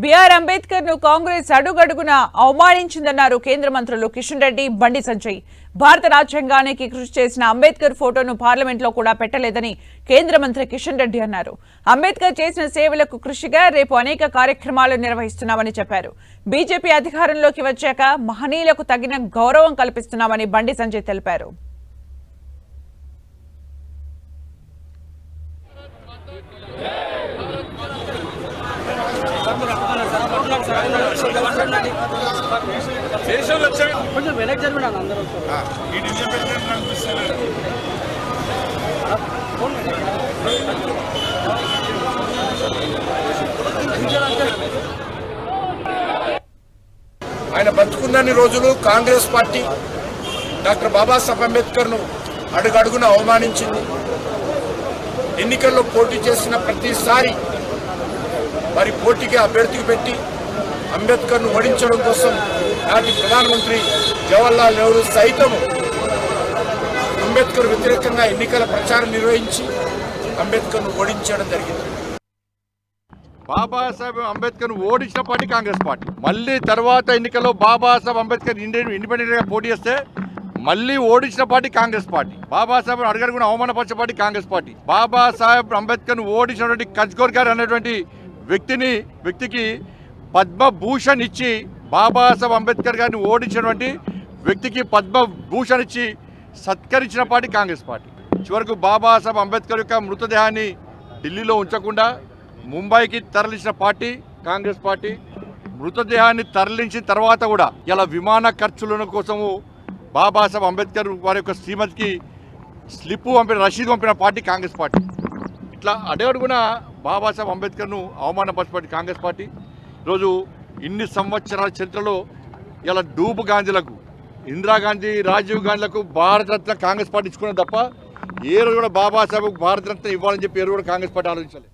BR Ambedkar ను కాంగ్రెస్ అడుగడుగునా అవమానించిందన్నారు కేంద్ర మంత్రులు కిషన్ రెడ్డి, బండి సంజయ్. భారత రాజ్యాంగానికి కృషి చేసిన అంబేద్కర్ ఫోటోను పార్లమెంట్ లో కూడా పెట్టలేదని కేంద్ర మంత్రి కిషన్ రెడ్డి అన్నారు. అంబేద్కర్ చేసిన సేవలకు కృషిగా రేపు అనేక కార్యక్రమాలు నిర్వహిస్తున్నామని చెప్పారు. బీజేపీ అధికారంలోకి వచ్చాక మహనీయులకు తగిన గౌరవం కల్పిస్తున్నామని బండి సంజయ్ తెలిపారు. ఆయన బతుకున్నన్ని రోజులు కాంగ్రెస్ పార్టీ డాక్టర్ బాబాసాహెబ్ అంబేద్కర్ ను అడుగడుగున అవమానించింది. ఎన్నికల్లో పోటీ చేసిన ప్రతిసారి మరి పోటీకి అభ్యర్థికి పెట్టి అంబేద్కర్ ను ఓడించడం కోసం నాటి ప్రధానమంత్రి జవహర్లాల్ నెహ్రూ సైతం అంబేద్కర్ వ్యతిరేకంగా ఎన్నికల ప్రచారం నిర్వహించి అంబేద్కర్ ను ఓడించడం జరిగింది. బాబాసాహెబ్ అంబేద్కర్ ఓడించిన పార్టీ కాంగ్రెస్ పార్టీ. మళ్ళీ తర్వాత ఎన్నికల్లో బాబాసాహెబ్ అంబేద్కర్ ఇండిపెండెంట్ గా పోటీ చేస్తే మళ్ళీ ఓడించిన పార్టీ కాంగ్రెస్ పార్టీ. బాబాసాహెబ్ అడగడుగున అవమానపరిచిన పార్టీ కాంగ్రెస్ పార్టీ. బాబాసాహెబ్ అంబేద్కర్ ఓడించినటువంటి కజ్కోర్ గారు అనేటువంటి వ్యక్తికి పద్మభూషణ్ ఇచ్చి, బాబాసాహెబ్ అంబేద్కర్ గారిని ఓడించినటువంటి వ్యక్తికి పద్మభూషణ్ ఇచ్చి సత్కరించిన పార్టీ కాంగ్రెస్ పార్టీ. చివరకు బాబాసాహెబ్ అంబేద్కర్ యొక్క మృతదేహాన్ని ఢిల్లీలో ఉంచకుండా ముంబైకి తరలించిన పార్టీ కాంగ్రెస్ పార్టీ. మృతదేహాన్ని తరలించిన తర్వాత కూడా ఇలా విమాన ఖర్చుల కోసము బాబాసాహెబ్ అంబేద్కర్ వారి యొక్క శ్రీమతికి రసీదు పంపిన పార్టీ కాంగ్రెస్ పార్టీ. ఇట్లా అడుగడుగున బాబాసాహెబ్ అంబేద్కర్ను అవమానపరిచిన పార్టీ కాంగ్రెస్ పార్టీ. ఈరోజు ఇన్ని సంవత్సరాల చరిత్రలో ఇలా డూబు గాంధీలకు, ఇందిరాగాంధీ, రాజీవ్ గాంధీలకు భారతరత్న కాంగ్రెస్ పార్టీ ఇచ్చుకున్నది తప్ప ఏ రోజు కూడా బాబాసాహెబ్ భారతరత్న ఇవ్వాలని చెప్పి ఏ రోజు కూడా కాంగ్రెస్ పార్టీ ఆలోచించాలి.